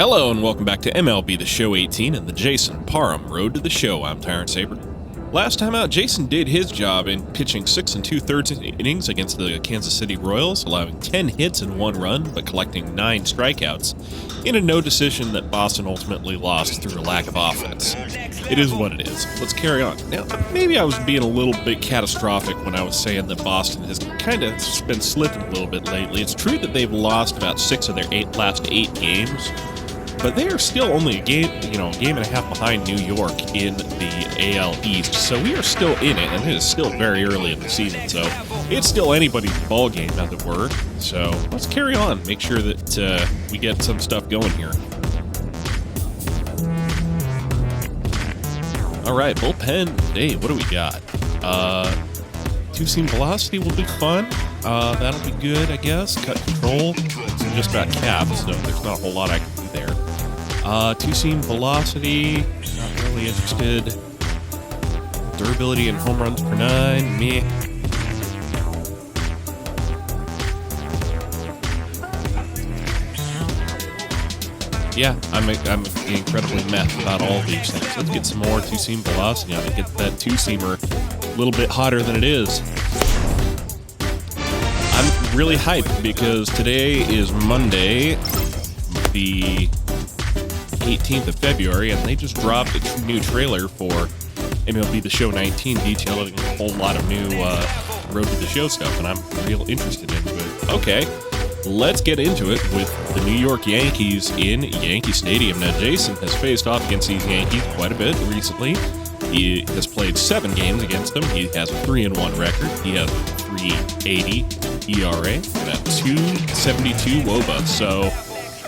Hello and welcome back to MLB The Show 18 and the Jason Parham Road to the Show. I'm Tyrant Saber. Last time out, Jason did his job in pitching 6 2/3 innings against the Kansas City Royals, allowing 10 hits and 1 run, but collecting 9 strikeouts in a no decision that Boston ultimately lost through a lack of offense. It is what it is. Let's carry on. Now, maybe I was being a little bit catastrophic when I was saying that Boston has kind of been slipping a little bit lately. It's true that they've lost about 6 of their last 8 games, but they are still only a game and a half behind New York in the AL East. So we are still in it, and it is still very early in the season. So it's still anybody's ball game, as it were. So let's carry on. Make sure that we get some stuff going here. All right, bullpen today. What do we got? Two-seam velocity will be fun. That'll be good, I guess. Cut control. It's just about caps, so there's not a whole lot I can do there. Two-seam velocity, not really interested. Durability and home runs per 9, meh. Yeah, I'm incredibly meh about all these things. Let's get some more two-seam velocity. I'm gonna get that two-seamer a little bit hotter than it is. I'm really hyped because today is Monday, the 18th of February, and they just dropped a new trailer for MLB The Show 19 detailing a whole lot of new Road to the Show stuff, and I'm real interested into it. Okay, let's get into it with the New York Yankees in Yankee Stadium. Now, Jason has faced off against these Yankees quite a bit recently. He has played 7 games against them. He has a 3-1 record. He has a 3.80 ERA and a 2.72 WOBA. So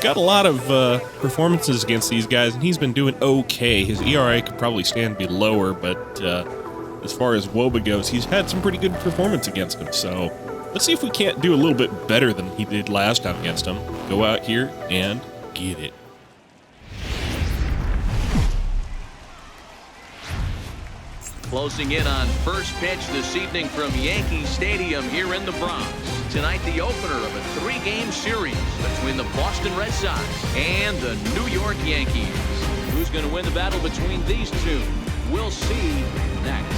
got a lot of performances against these guys, and he's been doing okay. His ERA could probably stand to be lower, but as far as WOBA goes, he's had some pretty good performance against him. So let's see if we can't do a little bit better than he did last time against him. Go out here and get it. Closing in on first pitch this evening from Yankee Stadium here in the Bronx. Tonight, the opener of a 3-game series between the Boston Red Sox and the New York Yankees. Who's going to win the battle between these two? We'll see next.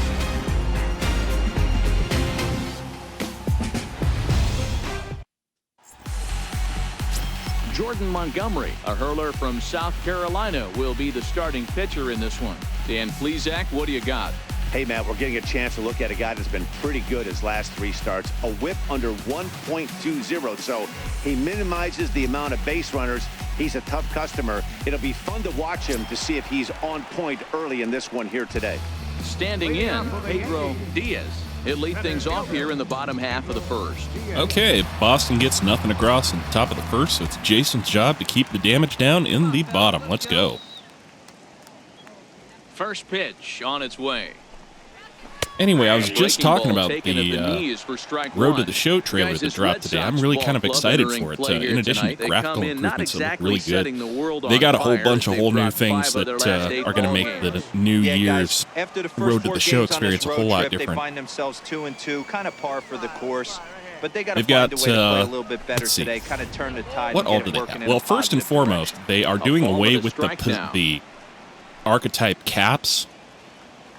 Jordan Montgomery, a hurler from South Carolina, will be the starting pitcher in this one. Dan Plesac, what do you got? Hey, Matt, we're getting a chance to look at a guy that's been pretty good his last 3 starts. A whip under 1.20, so he minimizes the amount of base runners. He's a tough customer. It'll be fun to watch him to see if he's on point early in this one here today. Standing in, Pedro Diaz. He'll lead things off here in the bottom half of the first. Okay, Boston gets nothing across in the top of the first, so it's Jason's job to keep the damage down in the bottom. Let's go. First pitch on its way. Anyway, I was just talking about the Road to the Show trailer that dropped today. I'm really kind of excited for it. In addition to graphical improvements that look really good, they got a whole bunch of whole new things that are going to make the New Year's Road to the Show experience a whole lot different. They find themselves 2-2, kind of par for the course. But they got to find a way to play a little bit better today, kind of turn the tide. What all do they have? Well, first and foremost, they are doing away with the archetype caps.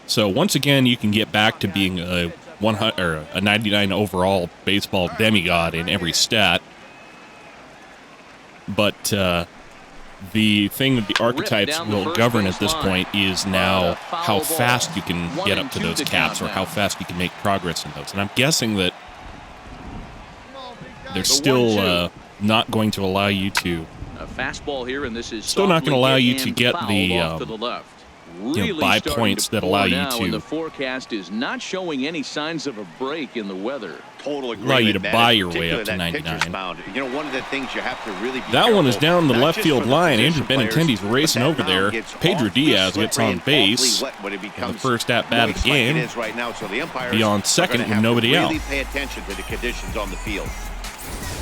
So once again, you can get back to being a 100 or a 99 overall baseball demigod in every stat. But the thing that the archetypes will govern at this point is now how fast you can get up to those caps or how fast you can make progress in those. And I'm guessing that they're still not going to allow you to. A fastball here, and this is still not going to allow you to get the buy points that allow you to. The forecast is not showing any signs of a break in the weather. Total agreement. Allow you to buy your way up to 99. You know, one of the things you have to really be that one is down the left field line. Andrew Benintendi's racing over there. Pedro Diaz gets on base in the first at bat of the game. Be on second with nobody out. Really pay attention to the conditions on the field.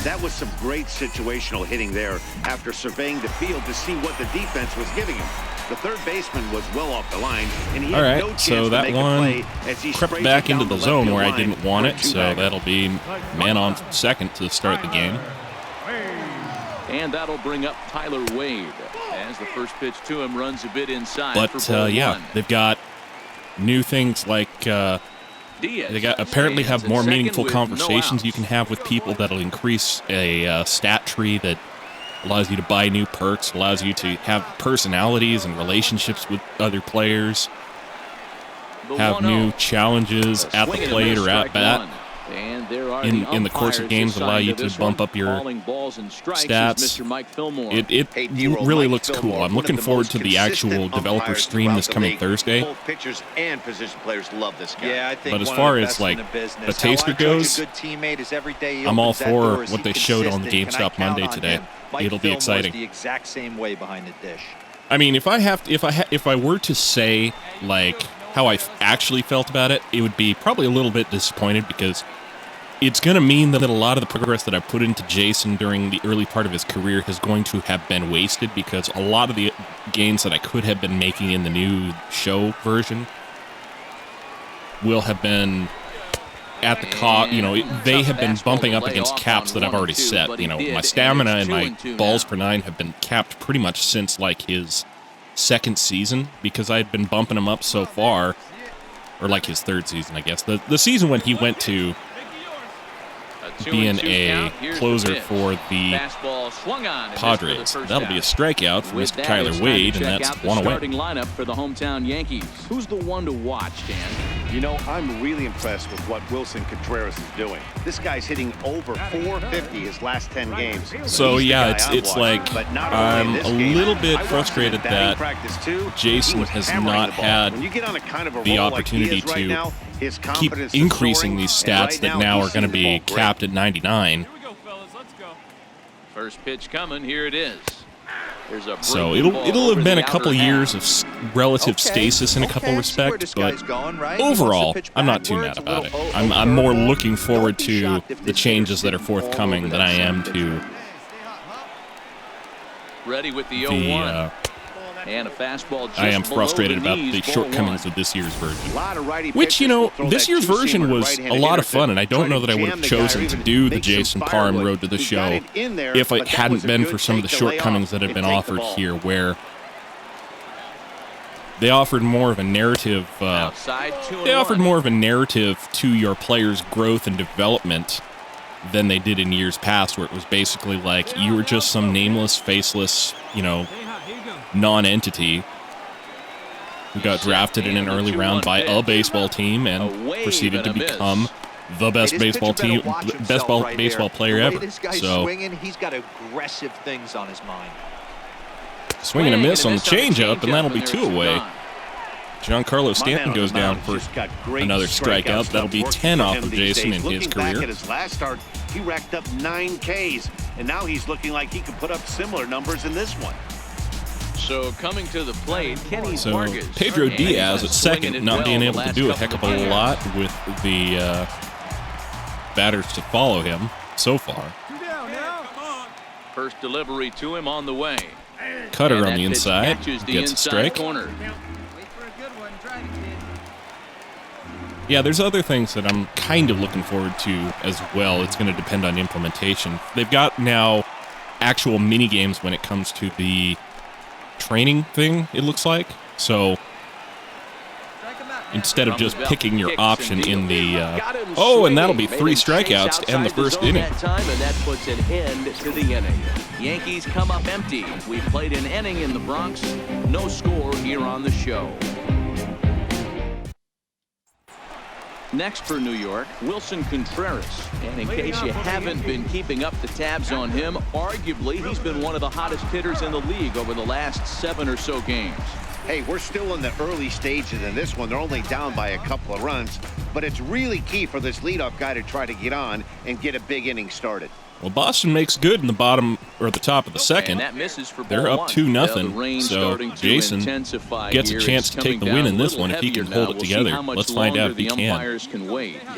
That was some great situational hitting there after surveying the field to see what the defense was giving him. The third baseman was well off the line, and he had no chance to make a play as he crept back into the zone where I didn't want it, so that'll be man on second to start the game. And that'll bring up Tyler Wade. As the first pitch to him runs a bit inside. But yeah, they've got new things like apparently have more meaningful conversations you can have with people that'll increase a stat tree that allows you to buy new perks, allows you to have personalities and relationships with other players, have new challenges at the plate or at bat. In the course of games, allow you to bump up your stats. It really looks cool. I'm looking forward to the actual developer stream this coming Thursday. Pitchers and position players love this guy. Yeah, I think but as far as like the taster goes, I'm all for what they showed on GameStop Monday today. It'll be exciting. The exact same way behind the dish. I mean, if I were to say like how I actually felt about it, it would be probably a little bit disappointed because it's going to mean that a lot of the progress that I put into Jason during the early part of his career is going to have been wasted because a lot of the gains that I could have been making in the new show version will have been at the cost, they have been bumping up against caps that I've already set. My stamina and my balls per nine have been capped pretty much since like his second season because I had been bumping him up so far, or like his third season, I guess. The season when he went to being a closer for the Padres. That'll be a strikeout for Mr. Kyler Wade, and that's one away. Starting lineup for the hometown Yankees. Who's the one to watch, Dan? I'm really impressed with what Wilson Contreras is doing. This guy's hitting over 450 his last 10 games. So yeah, it's like I'm a little bit frustrated that Jason has not had the opportunity to keep increasing these stats that now are going to be capped at 99. First pitch coming, here it is. So it'll have been a couple of years of relative stasis in a couple of respects, but overall, I'm not too mad about it. I'm more looking forward to the changes that are forthcoming than I am to ready with the 0-1. And a fastball just I am frustrated about the shortcomings of this year's version. Which, this year's version was a lot of fun, and I don't know that I would have chosen to do the Jason Parham Road to the Show if it hadn't been for some of the shortcomings that have been offered here, where they offered more of a narrative. They offered more of a narrative to your player's growth and development than they did in years past, where it was basically like you were just some nameless, faceless, non-entity who got drafted in an early round by a baseball team and proceeded to become the best baseball team, best baseball player ever. So he's got aggressive things on his mind. Swing and a miss on the changeup, and that'll be 2 away. Giancarlo Stanton goes down for another strikeout. That'll be 10 off of Jason in his career. At his last start, he racked up 9 Ks, and now he's looking like he could put up similar numbers in this one. So coming to the plate, Kenny Vargas. Pedro Diaz at second, not being able to do a heck of a lot with the batters to follow him so far. First delivery to him on the way. Cutter on the inside, gets a strike. Yeah, there's other things that I'm kind of looking forward to as well. It's going to depend on implementation. They've got now actual mini games when it comes to the training thing, it looks like. So instead of just picking your option in the and that'll be 3 strikeouts and the first inning. And that puts an end to the inning. Yankees come up empty. We played an inning in the Bronx. No score here on the show. Next for New York, Wilson Contreras. And in case you haven't been keeping up the tabs on him, arguably he's been one of the hottest hitters in the league over the last 7 or so games. Hey, we're still in the early stages in this one. They're only down by a couple of runs, but it's really key for this leadoff guy to try to get on and get a big inning started. Well, Boston makes good in the bottom or the top of the second. They're up 2-0, so Jason gets a chance to take the win in this one if he can hold it together. Let's find out if he can.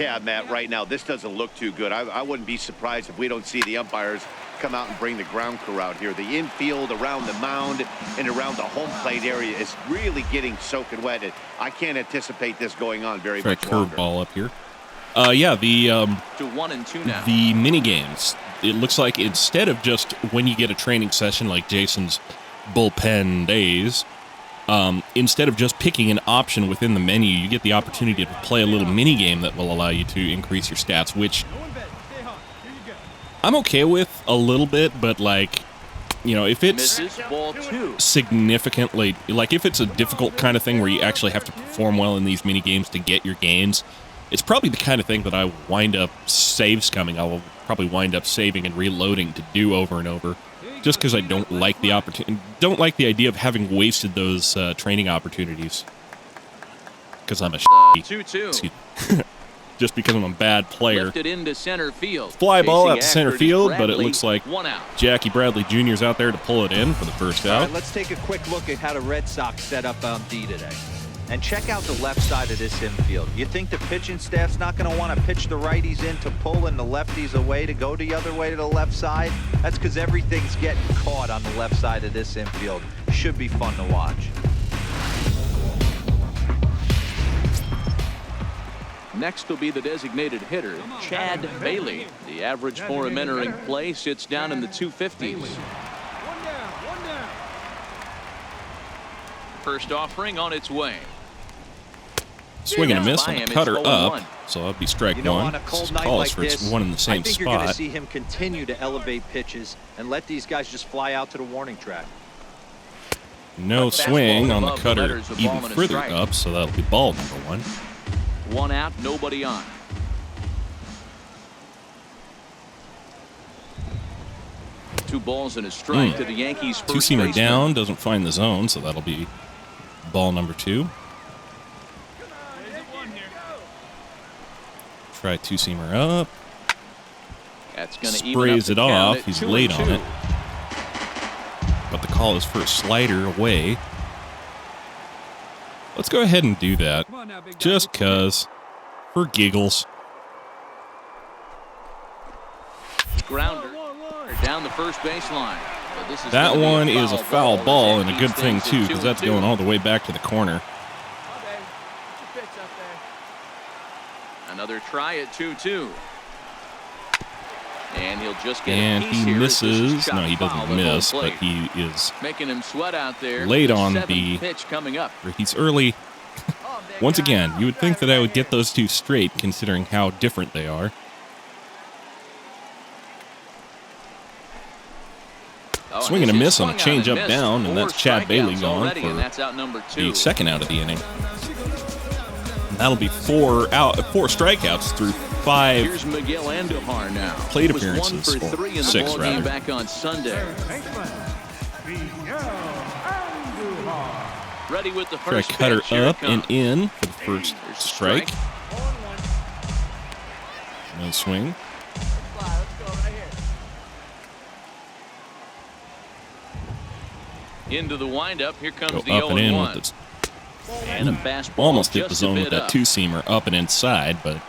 Yeah, Matt, right now this doesn't look too good. I wouldn't be surprised if we don't see the umpires come out and bring the ground crew out here. The infield around the mound and around the home plate area is really getting soaking wet. I can't anticipate this going on very much longer. Curveball up here. The mini games. It looks like instead of just when you get a training session like Jason's bullpen days, instead of just picking an option within the menu, you get the opportunity to play a little mini game that will allow you to increase your stats, which I'm okay with a little bit, but like, you know, if it's significantly, like if it's a difficult kind of thing where you actually have to perform well in these mini games to get your gains, it's probably the kind of thing that I wind up I will probably wind up saving and reloading to do over and over, just because I don't like the idea of having wasted those training opportunities. Because I'm a 2-2. Just because I'm a bad player. Lifted into center field. Fly ball out to center field, Bradley, but it looks like 1 out. Jackie Bradley Jr. is out there to pull it in for the first out. All right, let's take a quick look at how the Red Sox set up D today. And check out the left side of this infield. You think the pitching staff's not going to want to pitch the righties in to pull and the lefties away to go the other way to the left side? That's because everything's getting caught on the left side of this infield. Should be fun to watch. Next will be the designated hitter, Chad Bailey. The average for him entering play sits down in the 250s. First offering on its way. Swing and a miss on the cutter up, so that'll be strike one. On a cold night Calls like for this, one in the same I think you're going to spot. see him continue to elevate pitches and let these guys just fly out to the warning track. No swing on the cutter even further up, so that'll be ball number one. 1 out, nobody on. Two balls and a strike to the Yankees' first Two-seamer baseman. down, doesn't find the zone, so that'll be ball number two. Try two-seamer up. That's going to Sprays it off. He's late on it. But the call is for a slider away. Let's go ahead and do that. Just cuz. For giggles. Grounder down the first baseline. That one is a foul ball, and a good thing, too, because that's going all the way back to the corner. Another try at 2-2. And he'll just get And a piece he here. misses. No, he Foul doesn't at home miss, but plate. he is making him sweat out there. late on Seventh the pitch coming up. He's early. Once again, you would think that I would get those two straight, considering how different they are. Swing and a miss on a change-up down, and that's Chad Bailey gone for the second out of the inning. And that'll be four strikeouts through 5 Here's Miguel Andujar now. plate He was appearances, 1 for 3 in the 6 ball game rather. back on Sunday. Ready with the Try first cutter pitch. Here it up and comes. in for the first There's a strike. No swing. Into the windup. Here comes Go the up and in 0-1. with this. And a fastball Almost hit the just a zone with bit that up. two-seamer up and inside, but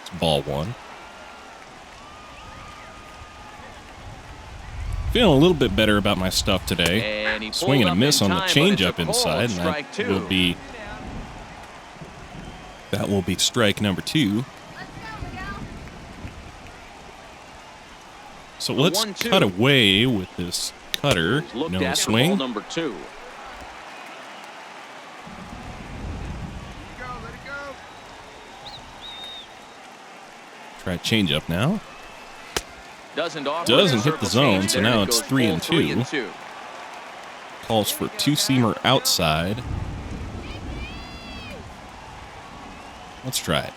it's ball one. Feeling a little bit better about my stuff today. And he Swing and a pulled up miss in on the time, but changeup it's a inside, and strike that two. will be strike number 2. So let's 1-2. cut away with this cutter. Looked No at for swing. ball number 2. Try changeup now. Doesn't hit the zone, so now it's 3 and 2. Calls for two-seamer outside. Let's try it.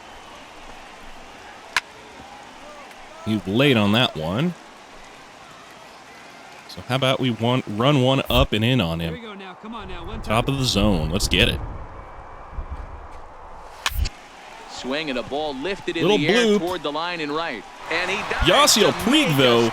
He's late on that one. So how about we run one up and in on him? Top of the zone. Let's get it. Swing and a ball lifted in Little the air bloop. toward the line and right. And he Yasiel Puig, though,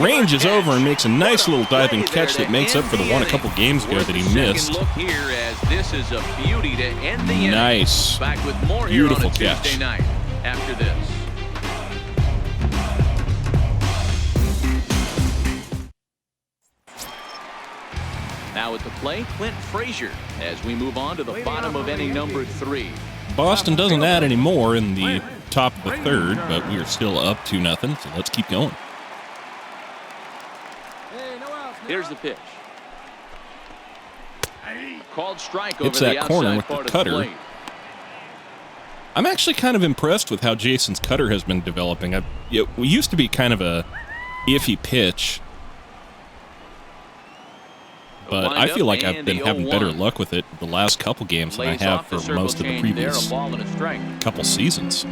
ranges over and makes a nice little diving catch that makes up for the one a couple games ago that he missed. Look here, as this is a beauty to end the inning. Nice. Back with more Beautiful here on a catch. Tuesday night after this. Now at the plate, Clint Frazier, as we move on to the bottom of inning number 3. Boston doesn't add any more in the top of the third, but we are still up 2-0, so let's keep going. Here's the pitch. called strike Hits over that the corner outside with the part of the cutter. plate. I'm actually kind of impressed with how Jason's cutter has been developing. We used to be kind of a iffy pitch, but I feel like I've been having better luck with it the last couple games than I have for most of the previous couple seasons.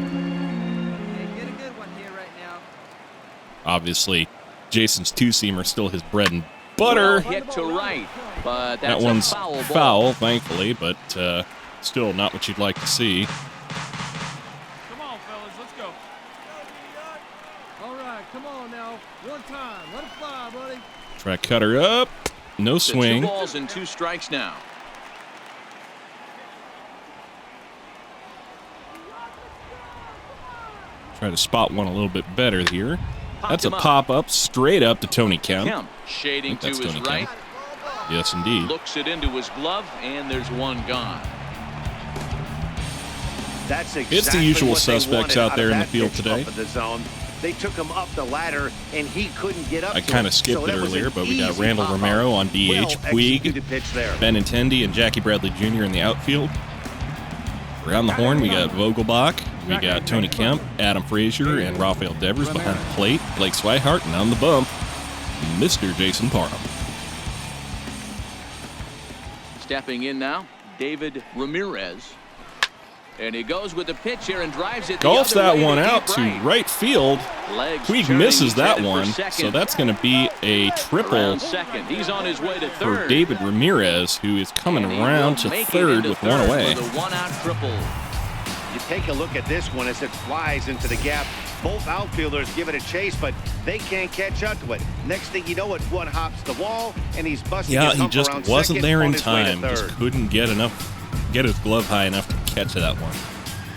Obviously, Jason's two-seamer still his bread and butter. Hit to right, but that one's foul, thankfully, but still not what you'd like to see. Come on, fellas, let's go. All right, come on now. One time, let it fly, buddy. Try cutter up. No swing. 2 balls and 2 strikes now. Try to spot one a little bit better here. That's a pop-up straight up to Tony Kemp. Shading to his right. Yes, indeed. Looks it into his glove, and there's one gone. That's exactly it's the usual what they suspects wanted out there in the of field that pitch today. up in the zone. They took him up the ladder, and he couldn't get up. I kind of skipped it earlier, but we got Randall Romero on DH, Puig, Benintendi, and Jackie Bradley Jr. in the outfield. Around the horn, we got Vogelbach, we got Tony Kemp, Adam Frazier, and Rafael Devers behind the plate. Blake Swihart, and on the bump, Mr. Jason Parham. Stepping in now, David Ramirez. And he goes with the pitch here and drives it. Golfs that one out to right field. Puig misses that one, so that's going to be a triple He's on his way to third. for David Ramirez, who is coming around to third with one away. With a one-out triple. You take a look at this one as it flies into the gap. Both outfielders give it a chase, but they can't catch up to it. Next thing you know it, one hops the wall, and he's busting his he hump just around wasn't second, there on in his way to time. Just third. couldn't get his glove high enough to catch that one.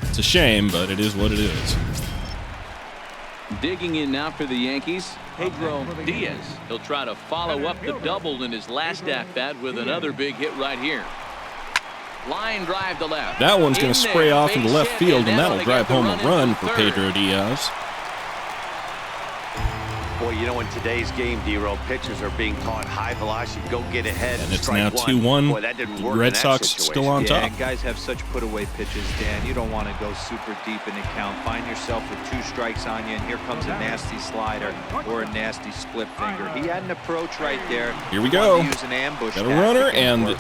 It's a shame, but it is what it is. Digging in now for the Yankees, Pedro Diaz. He'll try to follow up the double in his last at-bat with another big hit right here. Line drive to left. That one's going to spray off into left field, and that'll drive home a run for Pedro Diaz. Boy, you know, in today's game, D-Row, pitchers are being taught high velocity, go get ahead. And it's strike now 2-1. Boy, that didn't work Red in that Sox situation. still on top. And guys have such put-away pitches, Dan. You don't want to go super deep in the count. Find yourself with 2 strikes on you, and here comes a nasty slider or a nasty split finger. He had an approach right there. Here we go. Use an ambush. Got a runner, and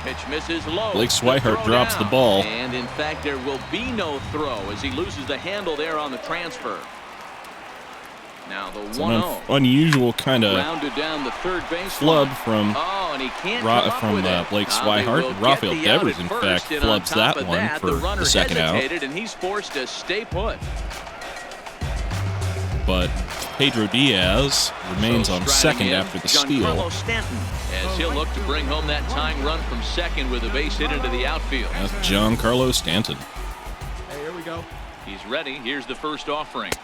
Pitch misses low. Blake Swihart drops the ball. And in fact, there will be no throw as he loses the handle there on the transfer. Now the 1-0. Unusual kind of rounded down the third base flub from and he can't come up with it. Blake Now Swihart. Rafael Devers, in fact, flubs that one for the second out. And he's forced to stay put. But Pedro Diaz remains on second after the steal. Stanton, as he'll look to bring home that tying run from second with a base hit into the outfield. That's Giancarlo Stanton. Hey, here we go. He's ready. Here's the first offering.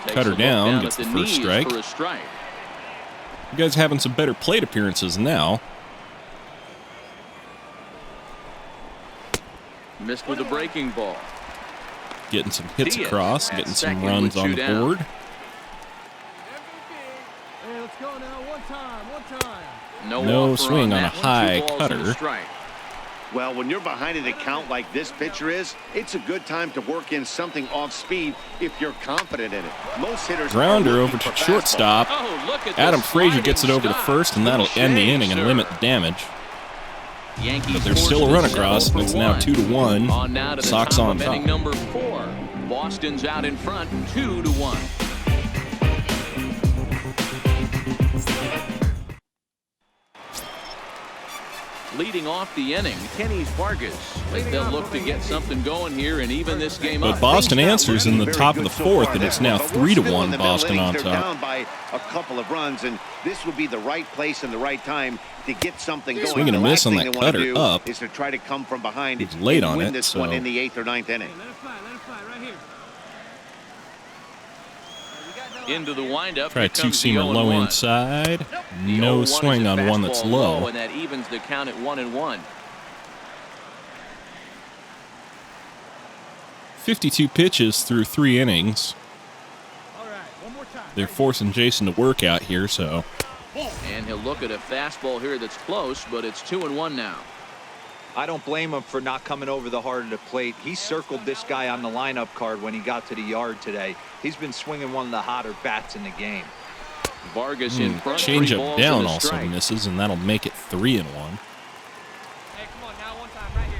Cutter down, gets the first strike. For a strike. You guys having some better plate appearances now. Missed with a breaking ball. Getting some hits across, getting some runs on the board. Hey, let's go now. One time. No swing on a high cutter. Well, when you're behind an account like this pitcher is, it's a good time to work in something off speed if you're confident in it. Most hitters Grounder over to shortstop. Adam Frazier gets it over to first, and that'll end the inning and limit the damage. But there's still a run across, and it's now 2-1. Sox on top. Number 4. Boston's out in front, 2-1. Leading off the inning, Kenny Vargas. They'll look to get something going here and even this game up. But Boston answers in the top of the fourth, and it's now 3-1 Boston on top. Down by a couple of runs, and this would be the right place and the right time to get something going. Swing and a miss on that cutter up. Is to try to come from behind. He's late on win it, this so one in the 8th or 9th inning. Let it fly right here. Into the windup. Try two-seamer low inside. No swing on one that's low. And that evens the count at 1-1. 52 pitches through 3 innings. All right, one more time. They're forcing Jason to work out here, so. And he'll look at a fastball here that's close, but it's 2-1 now. I don't blame him for not coming over the heart of the plate. He circled this guy on the lineup card when he got to the yard today. He's been swinging one of the hotter bats in the game. Vargas in front. Change up down also strike. misses, and that'll make it 3-1. Hey, come on now, one time right here.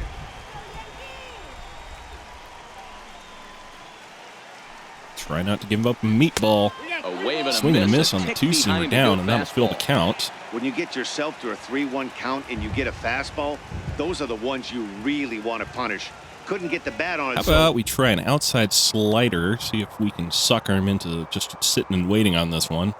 Try not to give up a meatball. A wave and Swing and a miss a on the tick two-seamer behind to down, go and that'll fill the fastball. count. When you get yourself to a 3-1 count and you get a fastball, those are the ones you really want to punish. Couldn't get the bat on it. How about we try an outside slider, see if we can sucker him into just sitting and waiting on this one.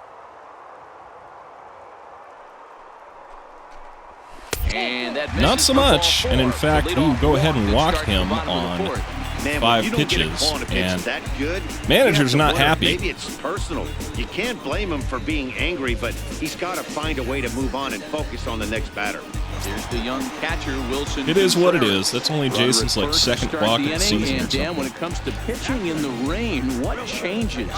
And that Not misses so for ball much, four. and in fact, The we will leadoff go ahead and walk walk to start him the bottom of the on fourth. Man, 5 when you don't get a pitches, call on a pitch and that good, manager's you have to not wonder, happy. Maybe it's personal. You can't blame him for being angry, but he's got to find a way to move on and focus on the next batter. Here's the young catcher, Wilson. It is what it Contreras. is. That's only Runner Jason's at like first to second start walk the of the inning, season or and Dan, something. when it comes to pitching in the rain, what changes?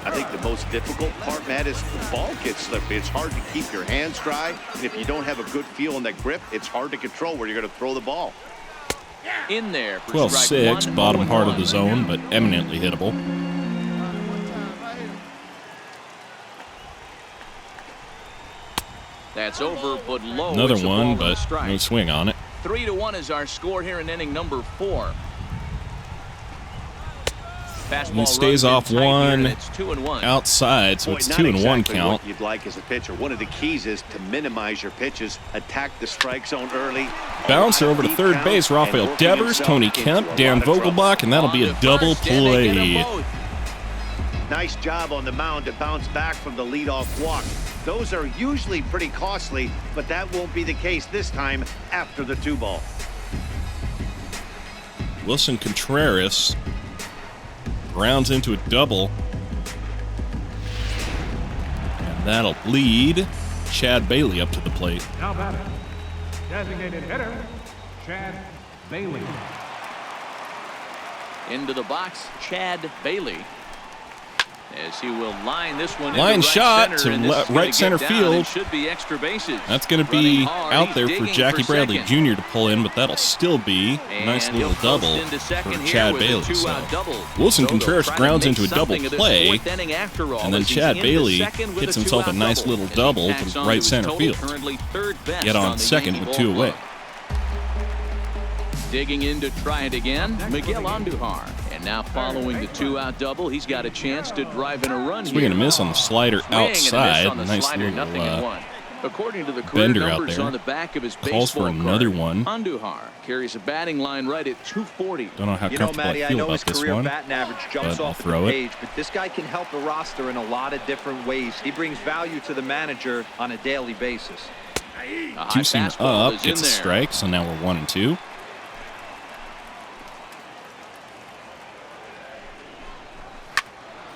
I think the most difficult part, Matt, is the ball gets slippery. It's hard to keep your hands dry, and if you don't have a good feel in that grip, it's hard to control where you're going to throw the ball. In there for strike 12-6, one, bottom part of 0-1. the zone, but eminently hittable. That's over, but low. Another It's a one, ball and a but strike. no swing on it. 3-1 is our score here in inning number 4. Fastball He stays runs in off tight here, one and it's 2-1. outside, so Boy, it's not 2-1 exactly count. what you'd like as a pitcher. One of the keys is to minimize your pitches, attack the strike zone early. Bouncer over to Deep third count, base, and Rafael working Devers, himself Tony into Kemp, a Dan lot of trouble. Vogelbach, and that'll be On a to double first, and they get 'em play. both. Nice job on the mound to bounce back from the leadoff walk. Those are usually pretty costly, but that won't be the case this time after the 2-ball. Wilson Contreras rounds into a double. And that'll lead Chad Bailey up to the plate. Now batting, designated hitter, Chad Bailey. Into the box, Chad Bailey. As he will line this one Line into right shot center, to and this is gonna right get center down. field. It should be extra bases. That's going to Running be hard. out He's there for digging Jackie Bradley second. Jr. to pull in, but that'll still be a nice And little he'll post double into second for here Chad with a Bailey. two-out So double. Wilson Soto Contreras trying to grounds make into a double something of this play, fourth inning after all, and then as he's Chad into Bailey second with gets a himself a two-out nice double. little As he double tacks to on right his center total, field. currently third best Get on the second Yankee with ball 2 away. club. Digging in to try it again, Miguel Andujar. And now following the two-out double, he's got a chance to drive in a run Swing and a here. miss on the slider Swing and a miss outside. on the Nice slider, little nothing in one. According to the career bender out numbers there. on the back of his Calls for baseball another card, one. Andujar carries a batting line right at 240. Don't know how You know, comfortable Matty, I I feel know about his this career one. batting average jumps but I'll off throw the it. page, but this guy can help the roster in a lot of different ways. He brings value to the manager on a daily basis. A high Two-seamer fastball up, is in gets a there. strike, so now we're 1-2.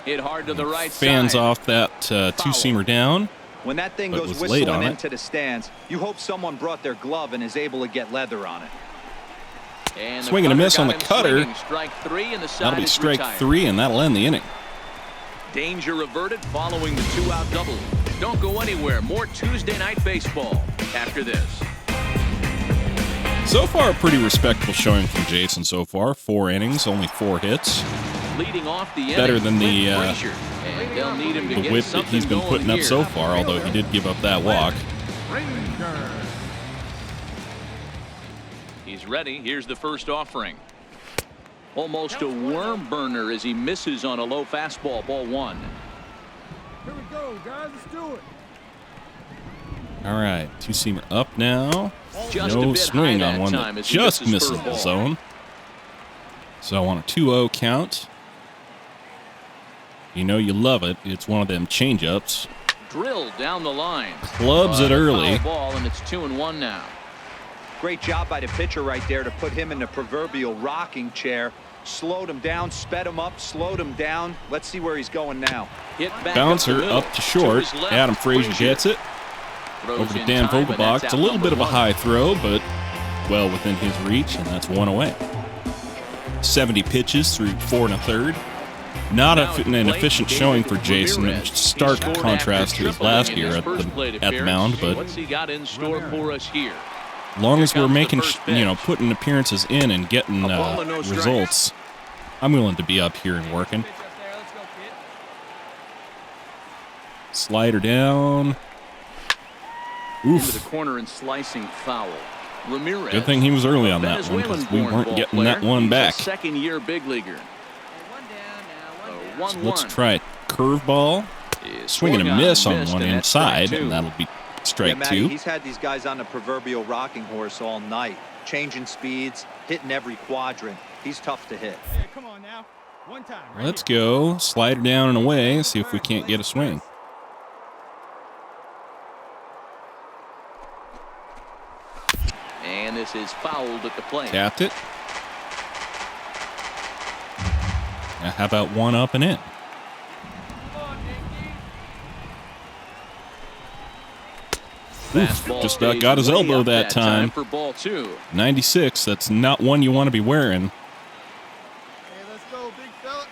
Hit hard to the right Fans side. off that two-seamer down. When that thing But goes was late on whistling it. into the stands, you hope someone brought their glove and is able to get leather on it. And the Swing and a cutter miss on got the him cutter. swinging. Strike 3 and the side That'll be is strike retired. 3, and that'll end the inning. Danger averted following the two-out double. Don't go anywhere. More Tuesday night baseball after this. So far, a pretty respectable showing from Jason so far. 4 innings, only 4 hits. Leading off the inning, Better than the, Clint Frazier. And they'll need him to The get whip that something he's been going putting up here. so far, although he did give up that walk. Ranger. He's ready. Here's the first offering. Almost a worm burner as he misses on a low fastball. Ball 1. Here we go, guys. Let's do it. All right, two-seamer up now. Just a No bit swing high on that one time that as he just misses for misses a the ball. zone. So on a 2-0 count, you know you love it. It's one of them change-ups. Drilled down the line. Clubs it A early. foul ball, and it's 2-1 now. Great job by the pitcher right there to put him in the proverbial rocking chair. Slowed him down, sped him up, slowed him down. Let's see where he's going now. Hit back Bouncer the middle. up to short. his left. Adam Frazier gets it. Throws Over to in Dan time, and Vogelbach. that's It's a out little bit of a number high 1. throw, but well within his reach, and that's 1 away. 70 pitches through 4 1/3. Not an efficient showing for Jason. In stark contrast to his last year at the mound, but what's he got in store for us here? As long as we're making, putting appearances in and getting results, I'm willing to be up here and working. Slider down. Oof. Into the corner and slicing foul. Ramirez. Good thing he was early on that one, because we weren't getting that one back. Second-year big leaguer. So let's try a curveball. Swing and a miss on one inside, and that'll be strike two. He's had these guys on the proverbial rocking horse all night, changing speeds, hitting every quadrant. He's tough to hit. Hey, come on now. One time. Let's go. Slider down and away and see if we can't get a swing. And this is fouled at the plate. Tapped it. Now how about one up and in? Oof, just about got his elbow that time. For ball two. 96, that's not one you want to be wearing. Hey, let's go, big fella.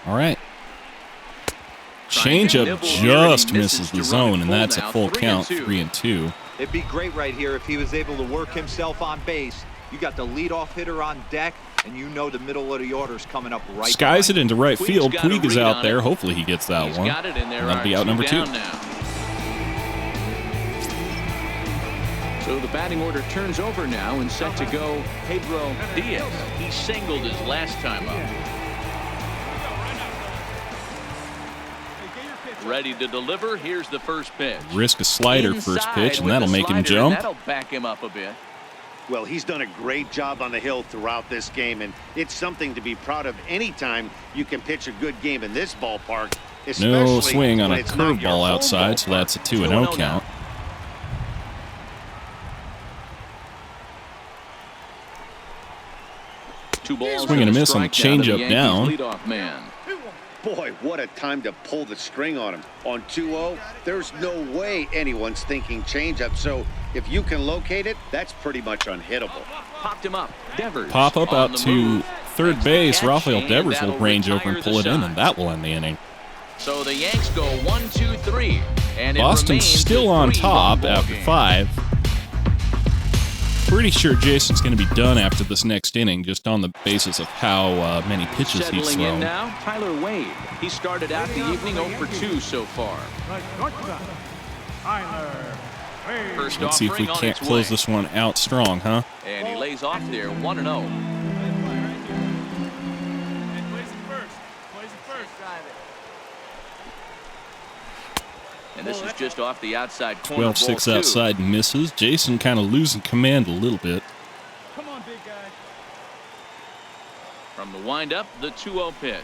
All right. Changeup just misses the zone, and that's a full count, 3-2. It'd be great right here if he was able to work himself on base. You got the leadoff hitter on deck, and you know the middle of the order's coming up right. Skies it into right field. Puig is out there. Hopefully he gets that one. And that'll be out number 2. So the batting order turns over now and set to go Pedro Diaz. He singled his last time up. Ready to deliver. Here's the first pitch. Risk a slider first pitch, and that'll make him jump. That'll back him up a bit. Well, he's done a great job on the hill throughout this game, and it's something to be proud of anytime you can pitch a good game in this ballpark. No swing on a curveball outside, so that's a 2-0 count. Swing and a miss on the changeup down. Boy, what a time to pull the string on him. On 2-0, there's no way anyone's thinking changeup. So if you can locate it, that's pretty much unhittable. Popped him up. Devers pop up out to third base. Rafael Devers will range over and pull it in, and that will end the inning. So the Yanks go 1-2-3, and Boston's still on top after 5. Pretty sure Jason's going to be done after this next inning, just on the basis of how many pitches he's thrown. In now, Tyler Wade. He started out the evening 0 for 2 so far. First Let's see if we can't close this one out strong, huh? And he lays off there, 1-0. And this is just off the outside corner. 12-6 outside misses. Jason kind of losing command a little bit. Come on, big guy. From the windup, the 2-0 pitch.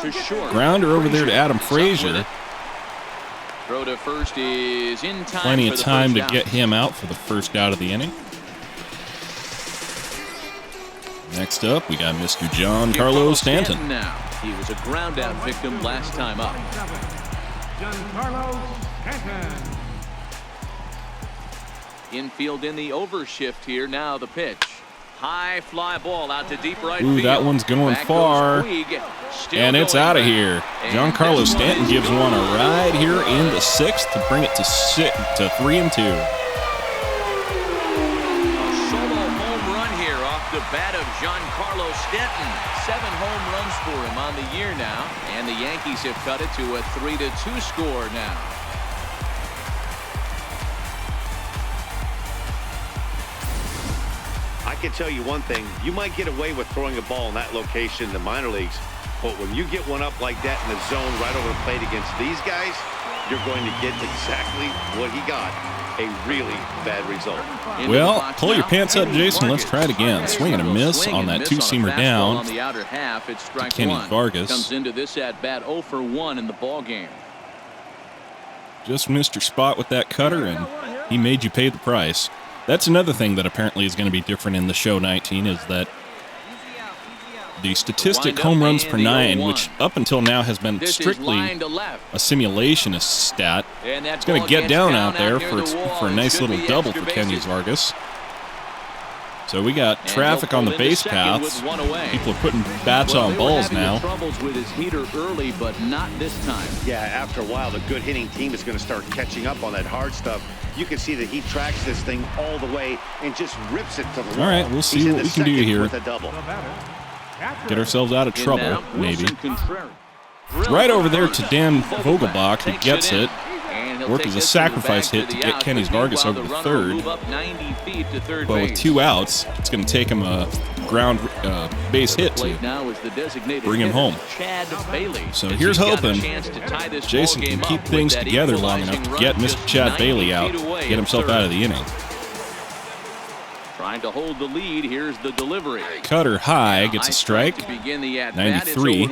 To short. Grounder over there to Adam Frazier. Throw to first is in time. Plenty of time to get him out for the first out of the inning. Next up, we got Mr. Giancarlo Stanton. Now, he was a ground out victim last time up. Giancarlo Stanton. Infield in the overshift here. Now the pitch. High fly ball out to deep right field. That one's going far. And it's out of here. Giancarlo Stanton gives one a ride here in the 6th to bring it to 3-2. A solo home run here off the bat of Giancarlo Stanton. 7 home runs for him on the year now. And the Yankees have cut it to a 3-2 score now. I can tell you one thing. You might get away with throwing a ball in that location in the minor leagues, but when you get one up like that in the zone right over the plate against these guys, you're going to get exactly what he got. A really bad result. Well, pull your pants up, Jason. Let's try it again. Swing and a miss on that two-seamer down. On the outer half, it's strike Kenny one. Vargas comes into this at bat 0 for 1 in the ball game. Just missed your spot with that cutter, and he made you pay the price. That's another thing that apparently is going to be different in the show 19 is that the statistic home runs per 9, which up until now has been strictly a simulationist stat, it's going to get down out there for a nice little double for Kenny Vargas. So we got traffic on the base paths. People are putting bats on balls now. Troubles with his heater early, but not this time. Yeah, after a while, the good hitting team is going to start catching up on that hard stuff. You can see that he tracks this thing all the way and just rips it to the wall. All right, we'll see what we can do here. With a double. Get ourselves out of trouble, maybe. Right over there to Dan Vogelbach, who gets it. Worked as a sacrifice hit to get Kenny's Vargas over to third. But with 2 outs, it's going to take him a ground base hit to bring him home. So here's hoping Jason can keep things together long enough to get Mr. Chad Bailey out, get himself out of the inning. Trying to hold the lead. Here's the delivery. Cutter high gets a strike. 93.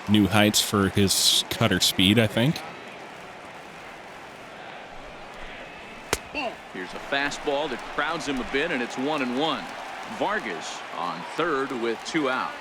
New heights for his cutter speed, I think. Here's a fastball that crowds him a bit, and it's 1-1. Vargas on third with 2 out.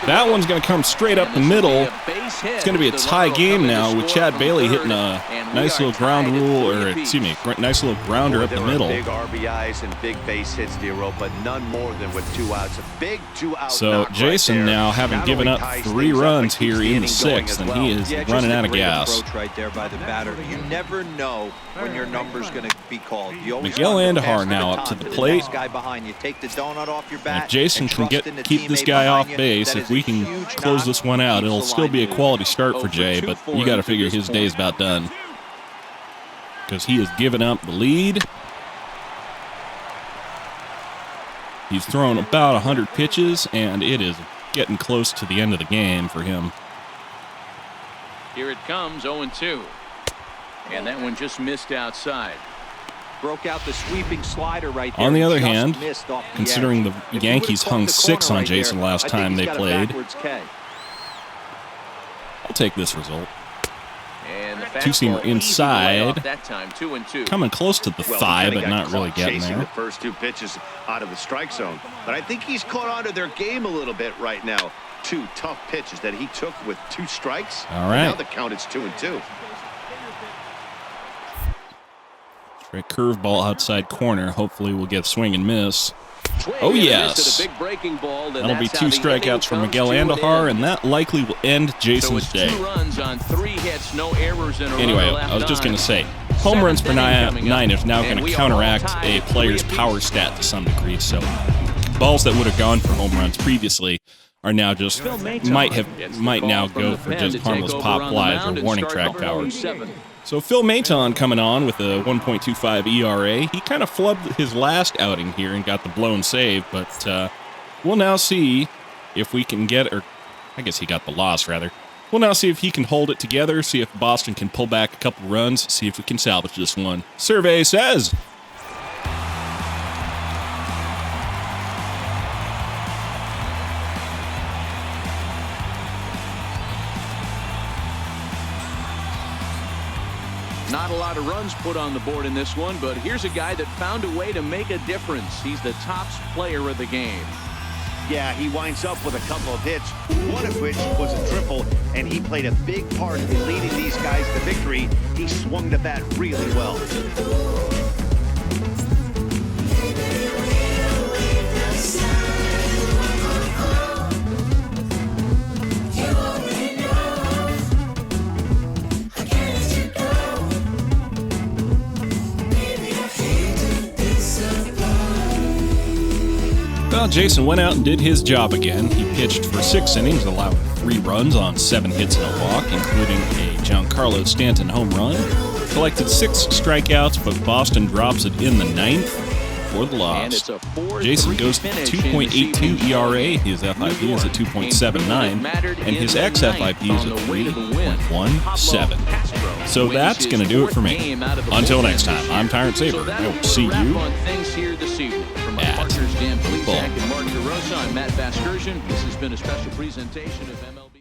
That one's going to come straight up the middle. It's going to be a tie game now with Chad Bailey hitting a nice little ground rule, or excuse me, nice little grounder up the middle. Big RBIs and big base hits, Dero, but none more than with 2 outs. A big 2-out. So Jason now having given up 3 runs here in the 6th, and he is running out of gas. Right there by the batter. You never know when your number's going to be called. Miguel Andujar now up to the plate. And if Jason can keep this guy off base, if we can close this one out, it'll still be a quality start for Jay, but you got to figure his day's about done, because he has given up the lead. He's thrown about 100 pitches, and it is getting close to the end of the game for him. Here it comes, 0-2. And that one just missed outside. Broke out the sweeping slider right there. On the other hand, considering the Yankees hung 6 on Jason last time they played, I'll take this result. Two-seamer inside, that time, 2-2. coming close to the thigh, but not really getting there. The first 2 pitches out of the strike zone, but I think he's caught on to their game a little bit right now. 2 tough pitches that he took with 2 strikes. All right. Now the count is 2-2. Straight curveball outside corner. Hopefully we'll get swing and miss. Oh, yes. That'll be 2 strikeouts for Miguel Andujar, and that likely will end Jason's day. Anyway, I was just going to say, home runs per 9 is now going to counteract a player's power stat to some degree. So balls that would have gone for home runs previously are now just might now go for just harmless pop flies or warning track powers. So Phil Maton coming on with a 1.25 ERA. He kind of flubbed his last outing here and got the blown save, but we'll now see if we can get, or I guess he got the loss rather. We'll now see if he can hold it together, see if Boston can pull back a couple runs, see if we can salvage this one. Survey says. Not a lot of runs put on the board in this one, but here's a guy that found a way to make a difference. He's the top player of the game. Yeah, he winds up with a couple of hits, one of which was a triple, and he played a big part in leading these guys to victory. He swung the bat really well. Well, Jason went out and did his job again. He pitched for 6 innings, allowing 3 runs on 7 hits and a walk, including a Giancarlo Stanton home run. Collected 6 strikeouts, but Boston drops it in the 9th for the loss. Jason goes to 2.82 ERA. His FIP is at 2.79, and his xFIP is at 3.17. So that's going to do it for me. Until next time, I'm Tyrant Saber. I will see you at Dan Plesac and Mark DeRosa. I'm Matt Vasgersian. This has been a special presentation of MLB.